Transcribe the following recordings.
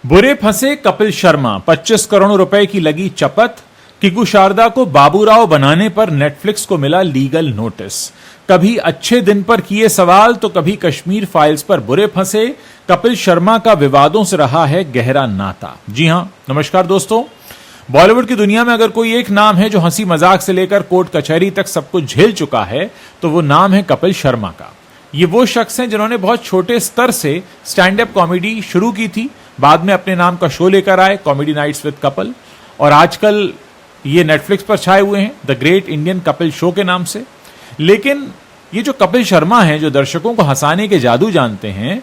बुरे फंसे कपिल शर्मा, 25 करोड़ रुपए की लगी चपत। किकू शारदा को बाबूराव बनाने पर नेटफ्लिक्स को मिला लीगल नोटिस। कभी अच्छे दिन पर किए सवाल तो कभी कश्मीर फाइल्स पर बुरे फंसे। कपिल शर्मा का विवादों से रहा है गहरा नाता। जी हां, नमस्कार दोस्तों। बॉलीवुड की दुनिया में अगर कोई एक नाम है जो हंसी मजाक से लेकर कोर्ट कचहरी तक सब कुछ झेल चुका है तो वो नाम है कपिल शर्मा का। ये वो शख्स हैं जिन्होंने बहुत छोटे स्तर से स्टैंड अप कॉमेडी शुरू की थी, बाद में अपने नाम का शो लेकर आए कॉमेडी नाइट्स विद कपिल, और आजकल ये नेटफ्लिक्स पर छाए हुए हैं the great Indian Kapil show के नाम से। लेकिन ये जो कपिल शर्मा हैं, जो दर्शकों को हंसाने के जादू जानते हैं,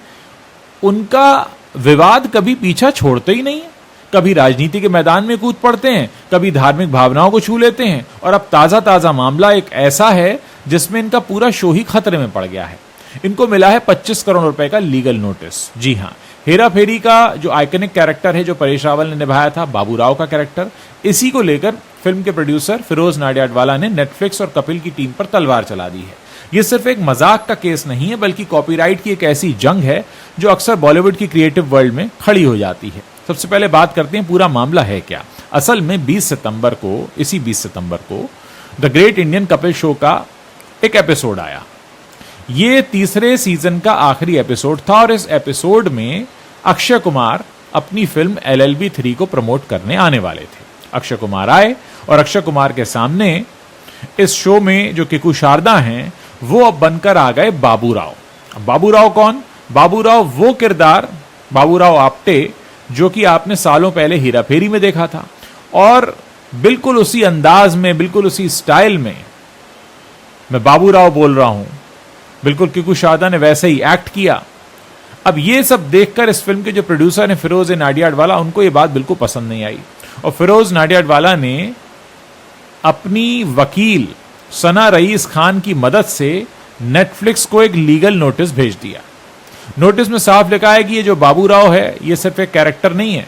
उनका विवाद कभी पीछा छोड़ते ही नहीं है। कभी राजनीति के मैदान में कूद पड़ते हैं, कभी धार्मिक भावनाओं को छू लेते हैं, और अब ताजा ताजा मामला एक ऐसा है जिसमें इनका पूरा शो ही खतरे में पड़ गया है। इनको मिला है 25 करोड़ रुपए का लीगल नोटिस। जी हां, हेरा फेरी का जो आइकनिक कैरेक्टर है जो परेश रावल ने निभाया था, बाबूराव का कैरेक्टर, इसी को लेकर फिल्म के प्रोड्यूसर फिरोज नाडियाडवाला ने नेटफ्लिक्स और कपिल की टीम पर तलवार चला दी है। यह सिर्फ एक मजाक का केस नहीं है, बल्कि कॉपीराइट की एक ऐसी जंग है जो अक्सर बॉलीवुड की क्रिएटिव वर्ल्ड में खड़ी हो जाती है। सबसे पहले बात करते हैं पूरा मामला है क्या। असल में 20 सितंबर को the great Indian Kapil show का एक एपिसोड आया। ये तीसरे सीजन का आखिरी एपिसोड था और इस एपिसोड में अक्षय कुमार अपनी फिल्म LLB 3 को प्रमोट करने आने वाले थे। अक्षय कुमार आए और अक्षय कुमार के सामने इस शो में जो किकू शारदा हैं वो अब बनकर आ गए बाबूराव। बाबूराव कौन? बाबूराव वो किरदार, बाबूराव आप्टे, जो कि आपने सालों पहले हेरा फेरी में देखा था, और बिल्कुल उसी अंदाज में, बिल्कुल उसी स्टाइल में मैं बाबूराव बोल रहा हूं। बिल्कुल किकू शारदा ने वैसे ही एक्ट किया। अब ये सब देखकर इस फिल्म के जो प्रोड्यूसर हैं फिरोज नाडियाडवाला, उनको ये बात बिल्कुल पसंद नहीं आई, और फिरोज नाडियाडवाला ने अपनी वकील सना रईस खान की मदद से नेटफ्लिक्स को एक लीगल नोटिस भेज दिया। नोटिस में साफ लिखा है कि ये जो बाबूराव है ये सिर्फ एक कैरेक्टर नहीं है,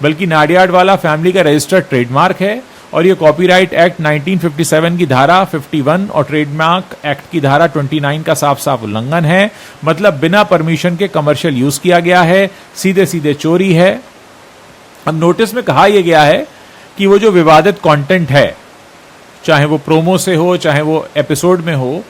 बल्कि नाडियाडवाला फैमिली का रजिस्टर्ड ट्रेडमार्क है, और ये कॉपीराइट एक्ट 1957 की धारा 51 और ट्रेडमार्क एक्ट की धारा 29 का साफ साफ उल्लंघन है। मतलब बिना परमिशन के कमर्शियल यूज किया गया है, सीधे सीधे चोरी है। अब नोटिस में कहा यह गया है कि वो जो विवादित कंटेंट है, चाहे वो प्रोमो से हो चाहे वो एपिसोड में हो,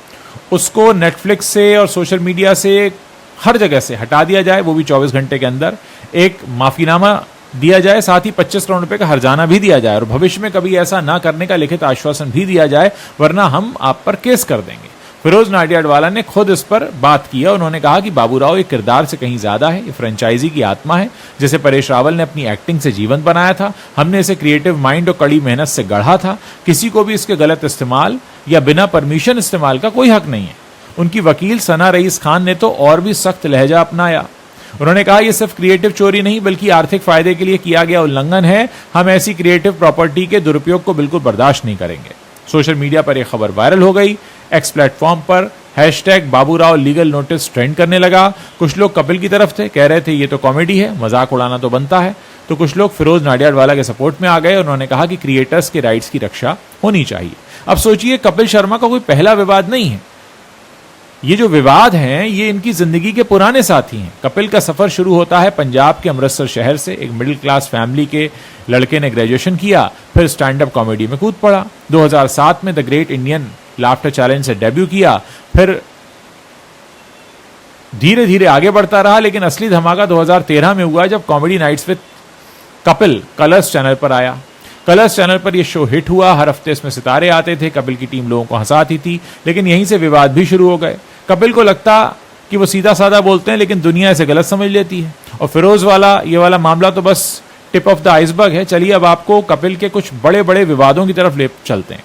उसको नेटफ्लिक्स से और सोशल मीडिया से हर जगह से हटा दिया जाए, वो भी 24 घंटे के अंदर। एक माफीनामा दिया जाए, साथ ही 25 करोड़ रुपए का हर्जाना भी दिया जाए, और भविष्य में कभी ऐसा ना करने का लिखित आश्वासन भी दिया जाए, वरना हम आप पर केस कर देंगे। फिरोज नाडियाडवाला ने खुद इस पर बात की है। उन्होंने कहा कि बाबूराव एक किरदार से कहीं ज्यादा है, ये फ्रेंचाइजी की आत्मा है। जैसे परेश रावल ने अपनी एक्टिंग से जीवन बनाया था, हमने इसे क्रिएटिव माइंड और कड़ी मेहनत से गढ़ा था। किसी को भी इसके गलत इस्तेमाल या बिना परमिशन इस्तेमाल का कोई हक नहीं है। उनकी वकील सना रईस खान ने तो और भी सख्त लहजा अपनाया। उन्होंने कहा यह सिर्फ क्रिएटिव चोरी नहीं बल्कि आर्थिक फायदे के लिए किया गया उल्लंघन है। हम ऐसी क्रिएटिव प्रॉपर्टी के दुरुपयोग को बिल्कुल बर्दाश्त नहीं करेंगे। सोशल मीडिया पर यह खबर वायरल हो गई। एक्स प्लेटफॉर्म पर #बाबूराव लीगल नोटिस ट्रेंड करने लगा। कुछ लोग कपिल की तरफ थे, कह रहे थे ये तो कॉमेडी है, मजाक उड़ाना तो बनता है, तो कुछ लोग फिरोज नाडियाडवाला के सपोर्ट में आ गए। उन्होंने कहा कि क्रिएटर्स के राइट्स की रक्षा होनी चाहिए। अब सोचिए, कपिल शर्मा का कोई पहला विवाद नहीं है। ये जो विवाद हैं ये इनकी जिंदगी के पुराने साथी हैं। कपिल का सफर शुरू होता है पंजाब के अमृतसर शहर से। एक मिडिल क्लास फैमिली के लड़के ने ग्रेजुएशन किया, फिर स्टैंड अप कॉमेडी में कूद पड़ा। 2007 में the great Indian laughter challenge से डेब्यू किया, फिर धीरे धीरे आगे बढ़ता रहा। लेकिन असली धमाका 2013 में हुआ जब comedy nights with Kapil Colors channel पर आया। कलर्स चैनल पर यह शो हिट हुआ। हर हफ्ते इसमें सितारे आते थे, कपिल की टीम लोगों को हंसाती थी। लेकिन यहीं से विवाद भी शुरू हो गए। कपिल को लगता कि वो सीधा साधा बोलते हैं, लेकिन दुनिया इसे गलत समझ लेती है। और फिरोज वाला ये वाला मामला तो बस टिप ऑफ द आइसबर्ग है। चलिए अब आपको कपिल के कुछ बड़े बड़े विवादों की तरफ ले चलते हैं।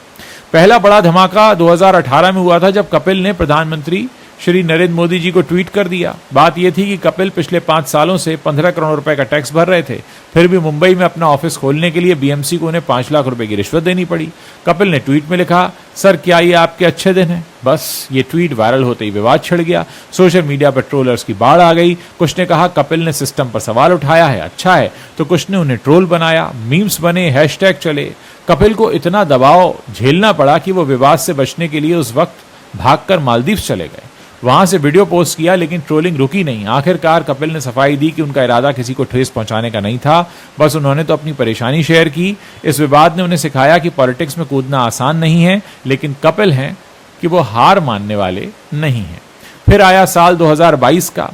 पहला बड़ा धमाका 2018 में हुआ था जब कपिल ने प्रधानमंत्री श्री नरेंद्र मोदी जी को ट्वीट कर दिया। बात यह थी कि कपिल पिछले 5 सालों से 15 करोड़ रुपए का टैक्स भर रहे थे, फिर भी मुंबई में अपना ऑफिस खोलने के लिए BMC को उन्हें 5 लाख रुपए की रिश्वत देनी पड़ी। कपिल ने ट्वीट में लिखा, सर क्या ये आपके अच्छे दिन हैं? बस ये ट्वीट वायरल होते ही विवाद छिड़ गया। सोशल मीडिया पर ट्रोलर्स की बाढ़ आ गई। कुछ ने कहा कपिल ने सिस्टम पर सवाल उठाया है, अच्छा है, तो कुछ ने उन्हें ट्रोल बनाया, मीम्स बने, हैशटैग चले। कपिल को इतना दबाव झेलना पड़ा कि वो विवाद से बचने के लिए उस वक्त भागकर मालदीव चले गए। वहां से वीडियो पोस्ट किया, लेकिन ट्रोलिंग रुकी नहीं। आखिरकार कपिल ने सफाई दी कि उनका इरादा किसी को ठेस पहुंचाने का नहीं था, बस उन्होंने तो अपनी परेशानी शेयर की। इस विवाद ने उन्हें सिखाया कि पॉलिटिक्स में कूदना आसान नहीं है, लेकिन कपिल हैं कि वो हार मानने वाले नहीं हैं। फिर आया साल 2022 का,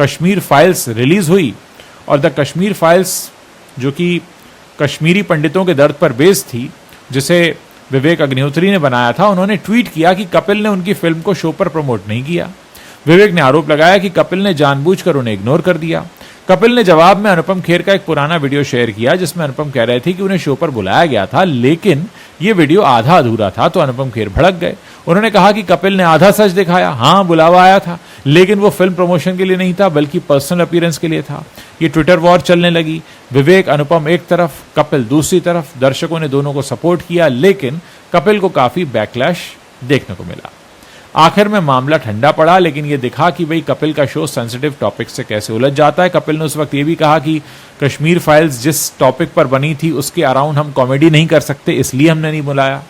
कश्मीर फाइल्स रिलीज हुई और द कश्मीर फाइल्स, जो कि कश्मीरी पंडितों के दर्द पर बेस्ड थी, जिसे विवेक अग्निहोत्री ने बनाया था, उन्होंने ट्वीट किया कि कपिल ने उनकी फिल्म को शो पर प्रमोट नहीं किया। विवेक ने आरोप लगाया कि कपिल ने जानबूझकर उन्हें इग्नोर कर दिया। कपिल ने जवाब में अनुपम खेर का एक पुराना वीडियो शेयर किया, जिसमें अनुपम कह रहे थे कि उन्हें शो पर बुलाया गया था, लेकिन ये वीडियो आधा अधूरा था, तो अनुपम खेर भड़क गए। उन्होंने कहा कि कपिल ने आधा सच दिखाया, हाँ बुलावा आया था, लेकिन वो फिल्म प्रमोशन के लिए नहीं था, बल्कि पर्सनल अपीयरेंस के लिए था। ये ट्विटर वॉर चलने लगी। विवेक अनुपम एक तरफ, कपिल दूसरी तरफ। दर्शकों ने दोनों को सपोर्ट किया, लेकिन कपिल को काफी बैकलैश देखने को मिला। आखिर में मामला ठंडा पड़ा, लेकिन यह दिखा कि भाई कपिल का शो सेंसिटिव टॉपिक से कैसे उलझ जाता है। कपिल ने उस वक्त ये भी कहा कि कश्मीर फाइल्स जिस टॉपिक पर बनी थी उसके अराउंड हम कॉमेडी नहीं कर सकते, इसलिए हमने नहीं बुलाया।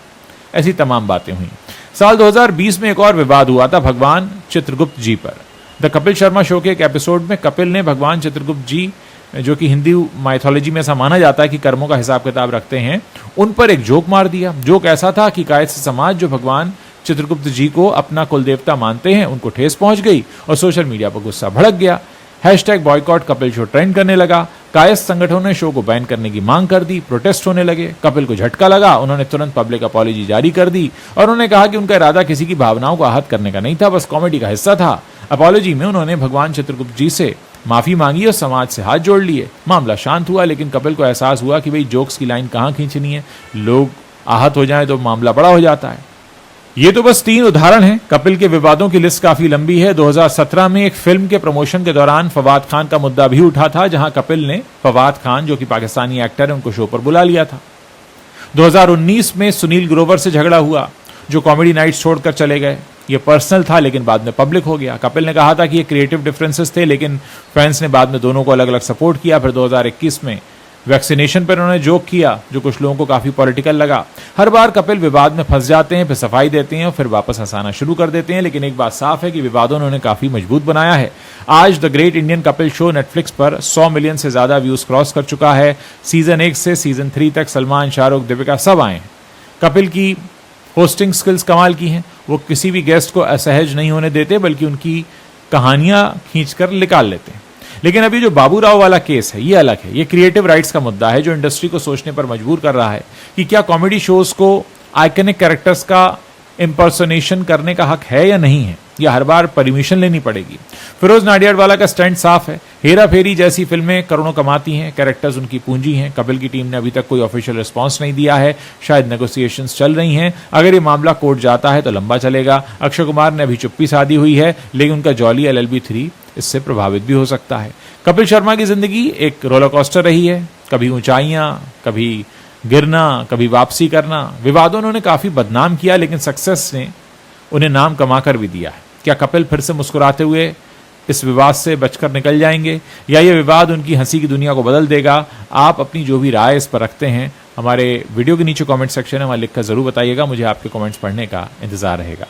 ऐसी तमाम बातें हुई। साल 2020 में एक और विवाद हुआ था भगवान चित्रगुप्त जी पर। द कपिल शर्मा शो के एक एपिसोड में कपिल ने भगवान चित्रगुप्त जी, जो कि हिंदी माइथोलॉजी में ऐसा माना जाता है कि कर्मों का हिसाब किताब रखते हैं, उन पर एक जोक मार दिया। जोक ऐसा था कि कायस्थ समाज, जो भगवान चित्रगुप्त जी को अपना कुलदेवता मानते हैं, उनको ठेस पहुंच गई और सोशल मीडिया पर गुस्सा भड़क गया। #बॉयकॉट कपिल शो ट्रेंड करने लगा। कायस्थ संगठनों ने शो को बैन करने की मांग कर दी। प्रोटेस्ट होने लगे। कपिल को झटका लगा। उन्होंने तुरंत पब्लिक अपॉलॉजी जारी कर दी और उन्होंने कहा कि उनका इरादा किसी की भावनाओं को आहत करने का नहीं था, बस कॉमेडी का हिस्सा था। अपॉलॉजी में उन्होंने भगवान चित्रगुप्त जी से माफी मांगी और समाज से हाथ जोड़ लिए। मामला शांत हुआ, लेकिन कपिल को एहसास हुआ कि भाई जोक्स की लाइन कहां खींचनी है। लोग आहत हो जाएं तो मामला बड़ा हो जाता है। ये तो बस 3 उदाहरण हैं। कपिल के विवादों की लिस्ट काफी लंबी है। 2017 में एक फिल्म के प्रमोशन के दौरान फवाद खान का मुद्दा भी उठा था, जहां कपिल ने फवाद खान, जो कि पाकिस्तानी एक्टर है, उनको शो पर बुला लिया था। 2019 में सुनील ग्रोवर से झगड़ा हुआ, जो कॉमेडी नाइट्स छोड़कर चले गए। ये पर्सनल था, लेकिन बाद में पब्लिक हो गया। कपिल ने कहा था कि ये क्रिएटिव डिफरेंसेस थे, लेकिन फैंस ने बाद में दोनों को अलग अलग सपोर्ट किया। फिर 2021 में वैक्सीनेशन पर उन्होंने जोक किया, जो कुछ लोगों को काफी पॉलिटिकल लगा। हर बार कपिल विवाद में फंस जाते हैं, फिर सफाई देते हैं और फिर वापस हंसाना शुरू कर देते हैं। लेकिन एक बात साफ है कि विवादों ने उन्हें काफी मजबूत बनाया है। आज the great Indian Kapil show Netflix पर 100 मिलियन से ज्यादा व्यूज क्रॉस कर चुका है। सीजन 1 से सीजन 3 तक सलमान, शाहरुख, दीपिका सब आए हैं। कपिल की होस्टिंग स्किल्स कमाल की हैं। वो किसी भी गेस्ट को असहज नहीं होने देते, बल्कि उनकी कहानियां खींचकर निकाल लेते हैं। लेकिन अभी जो बाबू राव वाला केस है, ये अलग है। ये क्रिएटिव राइट्स का मुद्दा है, जो इंडस्ट्री को सोचने पर मजबूर कर रहा है कि क्या कॉमेडी शोज को आइकनिक कैरेक्टर्स का इंपर्सोनेशन करने का हक है या नहीं है, या हर बार परमिशन लेनी पड़ेगी। फिरोज नाडियाडवाला का स्टैंड साफ है। हेरा फेरी जैसी फिल्में करोड़ों कमाती हैं, कैरेक्टर्स उनकी पूंजी हैं। कपिल की टीम ने अभी तक कोई ऑफिशियल रिस्पांस नहीं दिया है। शायद नेगोशिएशंस चल रही हैं। अगर ये मामला कोर्ट जाता है तो लंबा चलेगा। अक्षय कुमार ने अभी चुप्पी साधी हुई है, लेकिन उनका जॉली LLB 3 इससे प्रभावित भी हो सकता है। कपिल शर्मा की जिंदगी एक रोलर कोस्टर रही है। कभी ऊंचाइयां, कभी गिरना, कभी वापसी करना। विवादों ने उन्हें काफी बदनाम किया, लेकिन सक्सेस ने उन्हें नाम कमाकर भी दिया है। क्या कपिल फिर से मुस्कुराते हुए इस विवाद से बचकर निकल जाएंगे, या ये विवाद उनकी हंसी की दुनिया को बदल देगा? आप अपनी जो भी राय इस पर रखते हैं, हमारे वीडियो के नीचे कमेंट सेक्शन है, वहां लिखकर जरूर बताइएगा। मुझे आपके कमेंट्स पढ़ने का इंतजार रहेगा।